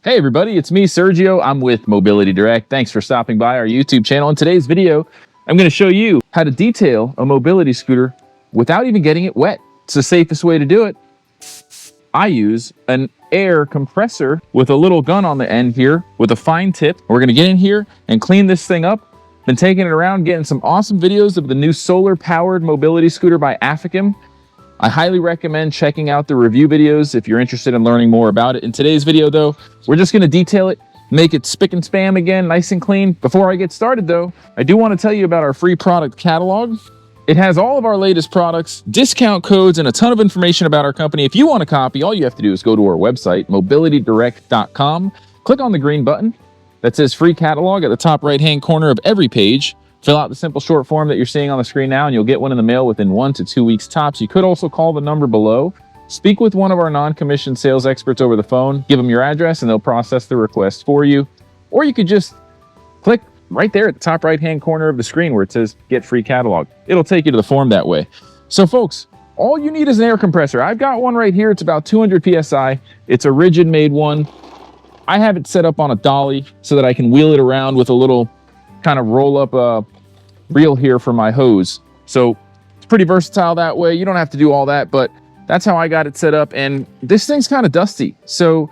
Hey everybody, it's me, Sergio. I'm with Mobility Direct. Thanks for stopping by our YouTube channel. In today's video, I'm going to show you how to detail a mobility scooter without even getting it wet. It's the safest way to do it. I use an air compressor with a little gun on the end here with a fine tip. We're going to get in here and clean this thing up. Been taking it around, getting some awesome videos of the new solar-powered mobility scooter by Aficum. I highly recommend checking out the review videos if you're interested in learning more about it. In today's video though, we're just gonna detail it, make it spick and span again, nice and clean. Before I get started though, I do wanna tell you about our free product catalog. It has all of our latest products, discount codes, and a ton of information about our company. If you want a copy, all you have to do is go to our website, mobilitydirect.com, click on the green button that says free catalog at the top right-hand corner of every page. Fill out the simple short form that you're seeing on the screen now, and you'll get one in the mail within 1 to 2 weeks tops. You could also call the number below, speak with one of our non-commissioned sales experts over the phone, give them your address, and they'll process the request for you. Or you could just click right there at the top right-hand corner of the screen where it says Get Free Catalog. It'll take you to the form that way. So folks, all you need is an air compressor. I've got one right here. It's about 200 PSI. It's a rigid-made one. I have it set up on a dolly so that I can wheel it around with a little kind of roll-up reel here for my hose. So it's pretty versatile that way. You don't have to do all that, but that's how I got it set up. And this thing's kind of dusty. So,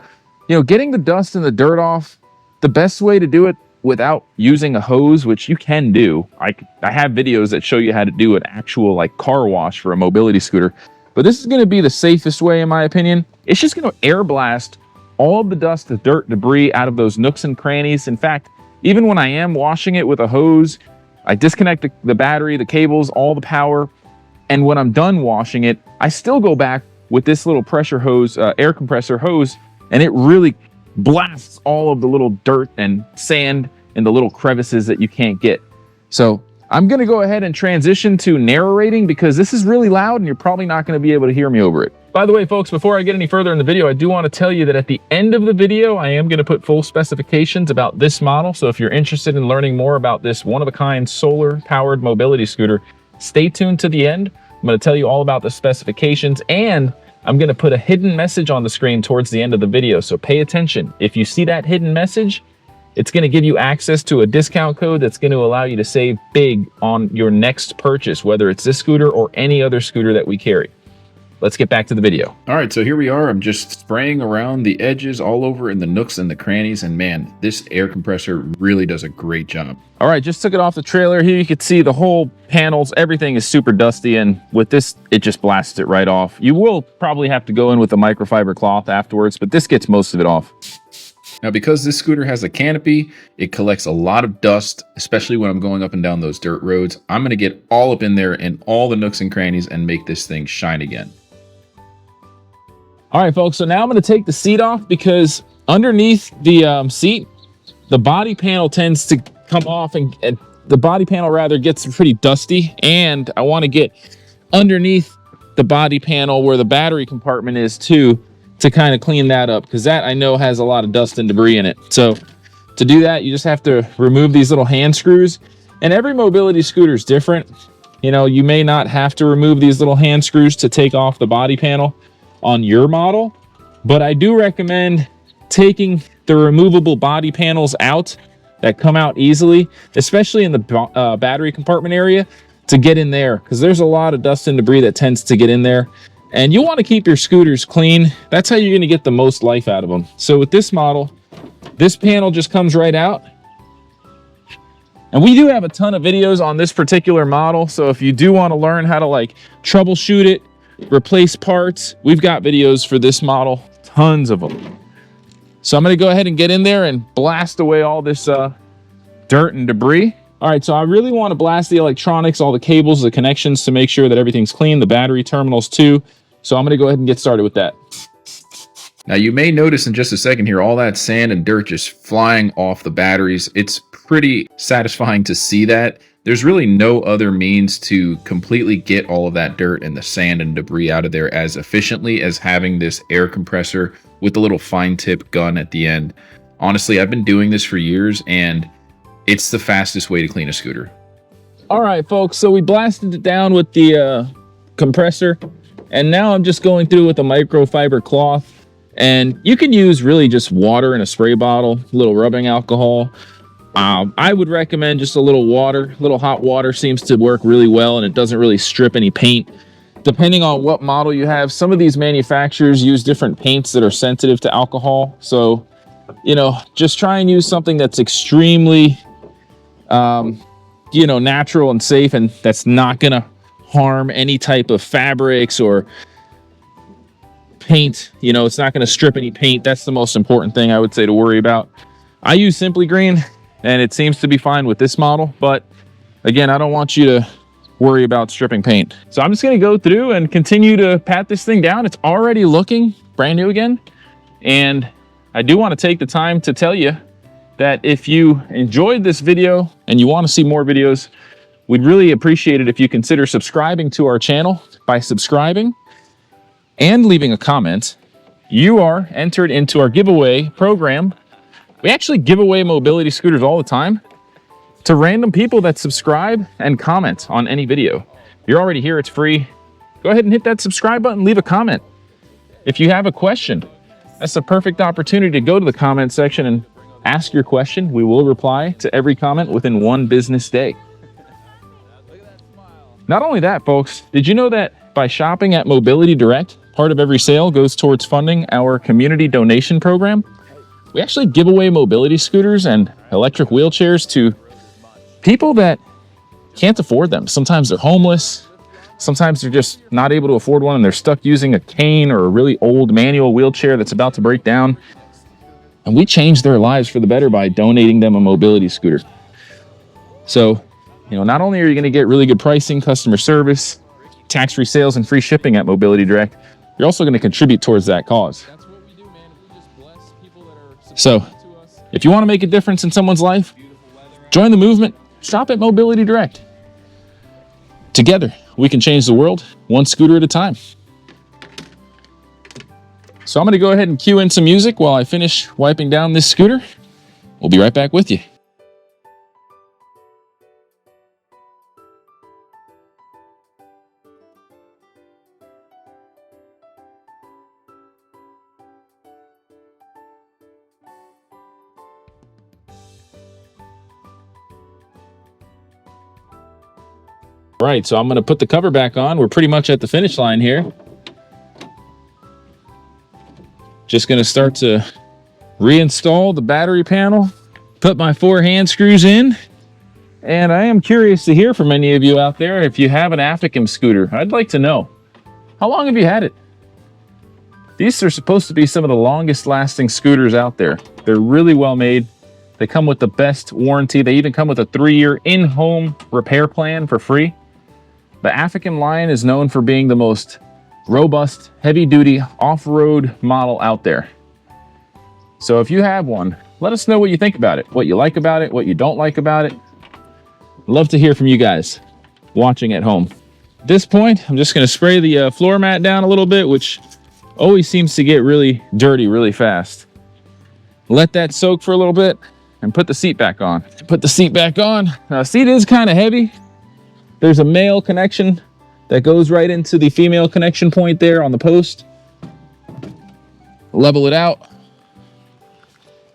you know, getting the dust and the dirt off, the best way to do it without using a hose, which you can do. I have videos that show you how to do an actual like car wash for a mobility scooter, but this is going to be the safest way in my opinion. It's just going to air blast all of the dust, the dirt, debris out of those nooks and crannies. In fact, even when I am washing it with a hose, I disconnect the battery, the cables, all the power. And when I'm done washing it, I still go back with this little pressure hose, air compressor hose, and it really blasts all of the little dirt and sand in the little crevices that you can't get. So I'm gonna go ahead and transition to narrating because this is really loud and you're probably not gonna be able to hear me over it. By the way, folks, before I get any further in the video, I do want to tell you that at the end of the video, I am going to put full specifications about this model. So if you're interested in learning more about this one-of-a-kind solar-powered mobility scooter, stay tuned to the end. I'm going to tell you all about the specifications, and I'm going to put a hidden message on the screen towards the end of the video. So pay attention. If you see that hidden message, it's going to give you access to a discount code that's going to allow you to save big on your next purchase, whether it's this scooter or any other scooter that we carry. Let's get back to the video. All right, so here we are. I'm just spraying around the edges all over in the nooks and the crannies. And man, this air compressor really does a great job. All right, just took it off the trailer. Here you can see the whole panels. Everything is super dusty. And with this, it just blasts it right off. You will probably have to go in with a microfiber cloth afterwards, but this gets most of it off. Now, because this scooter has a canopy, it collects a lot of dust, especially when I'm going up and down those dirt roads. I'm going to get all up in there in all the nooks and crannies and make this thing shine again. All right, folks, so now I'm going to take the seat off because underneath the seat, the body panel tends to come off and the body panel rather gets pretty dusty. And I want to get underneath the body panel where the battery compartment is too to kind of clean that up because that I know has a lot of dust and debris in it. So to do that, you just have to remove these little hand screws. And every mobility scooter is different. You know, you may not have to remove these little hand screws to take off the body panel on your model, but I do recommend taking the removable body panels out that come out easily, especially in the battery compartment area, to get in there because there's a lot of dust and debris that tends to get in there, and you want to keep your scooters clean. That's how you're going to get the most life out of them. So with this model, this panel just comes right out, and we do have a ton of videos on this particular model, so if you do want to learn how to like troubleshoot it, replace parts, we've got videos for this model, tons of them. So I'm going to go ahead and get in there and blast away all this dirt and debris. All right, so I really want to blast the electronics, all the cables, the connections to make sure that everything's clean, the battery terminals too. So I'm going to go ahead and get started with that. Now you may notice in just a second here, all that sand and dirt just flying off the batteries. It's pretty satisfying to see that. There's really no other means to completely get all of that dirt and the sand and debris out of there as efficiently as having this air compressor with the little fine tip gun at the end. Honestly, I've been doing this for years and it's the fastest way to clean a scooter. All right, folks, so we blasted it down with the compressor, and now I'm just going through with a microfiber cloth And you can use really just water in a spray bottle, a little rubbing alcohol. I would recommend just a little water. A little hot water seems to work really well, and it doesn't really strip any paint. Depending on what model you have, some of these manufacturers use different paints that are sensitive to alcohol. So, you know, just try and use something that's extremely, you know, natural and safe, and that's not going to harm any type of fabrics or paint. You know, it's not going to strip any paint. That's the most important thing I would say to worry about. I use Simply Green, and it seems to be fine with this model, but again, I don't want you to worry about stripping paint. So I'm just going to go through and continue to pat this thing down. It's already looking brand new again, and I do want to take the time to tell you that if you enjoyed this video and you want to see more videos, we'd really appreciate it if you consider subscribing to our channel. By subscribing and leaving a comment, you are entered into our giveaway program. We actually give away mobility scooters all the time to random people that subscribe and comment on any video. You're already here, it's free. Go ahead and hit that subscribe button, leave a comment. If you have a question, that's a perfect opportunity to go to the comment section and ask your question. We will reply to every comment within 1 business day. Not only that, folks, did you know that by shopping at Mobility Direct, part of every sale goes towards funding our community donation program? We actually give away mobility scooters and electric wheelchairs to people that can't afford them. Sometimes they're homeless. Sometimes they're just not able to afford one and they're stuck using a cane or a really old manual wheelchair that's about to break down. And we change their lives for the better by donating them a mobility scooter. So, you know, not only are you going to get really good pricing, customer service, tax-free sales, and free shipping at Mobility Direct, you're also going to contribute towards that cause. So, if you want to make a difference in someone's life, join the movement, shop at Mobility Direct. Together, we can change the world, one scooter at a time. So I'm going to go ahead and cue in some music while I finish wiping down this scooter. We'll be right back with you. Right, so I'm going to put the cover back on. We're pretty much at the finish line here. Just going to start to reinstall the battery panel, put my 4 hand screws in, and I am curious to hear from any of you out there if you have an African scooter. I'd like to know, how long have you had it? These are supposed to be some of the longest lasting scooters out there. They're really well made. They come with the best warranty. They even come with a 3-year in-home repair plan for free. The African line is known for being the most robust, heavy-duty off-road model out there. So if you have one, let us know what you think about it, what you like about it, what you don't like about it. Love to hear from you guys watching at home. At this point, I'm just going to spray the floor mat down a little bit, which always seems to get really dirty really fast. Let that soak for a little bit and put the seat back on. Put the seat back on. Now, the seat is kind of heavy. There's a male connection that goes right into the female connection point there on the post. Level it out.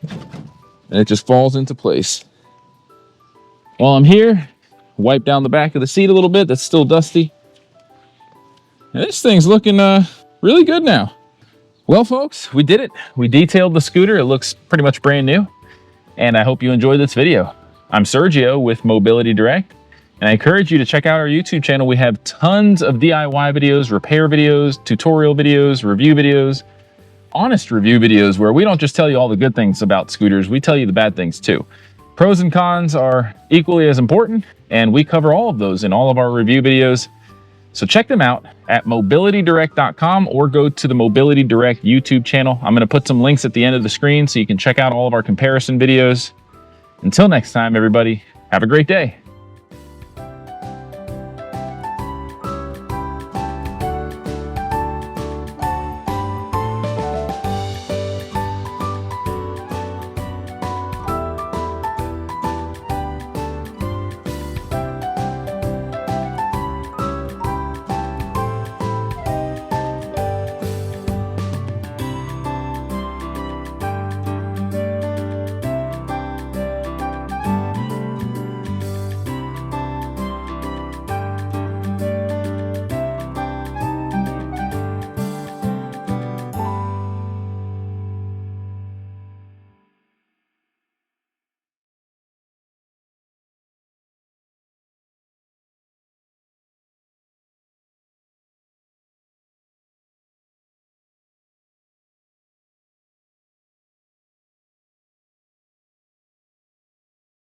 And it just falls into place. While I'm here, wipe down the back of the seat a little bit. That's still dusty. And this thing's looking really good now. Well, folks, we did it. We detailed the scooter. It looks pretty much brand new. And I hope you enjoyed this video. I'm Sergio with Mobility Direct. And I encourage you to check out our YouTube channel. We have tons of DIY videos, repair videos, tutorial videos, review videos, honest review videos where we don't just tell you all the good things about scooters, we tell you the bad things too. Pros and cons are equally as important, and we cover all of those in all of our review videos. So check them out at mobilitydirect.com or go to the Mobility Direct YouTube channel. I'm going to put some links at the end of the screen so you can check out all of our comparison videos. Until next time, everybody, have a great day.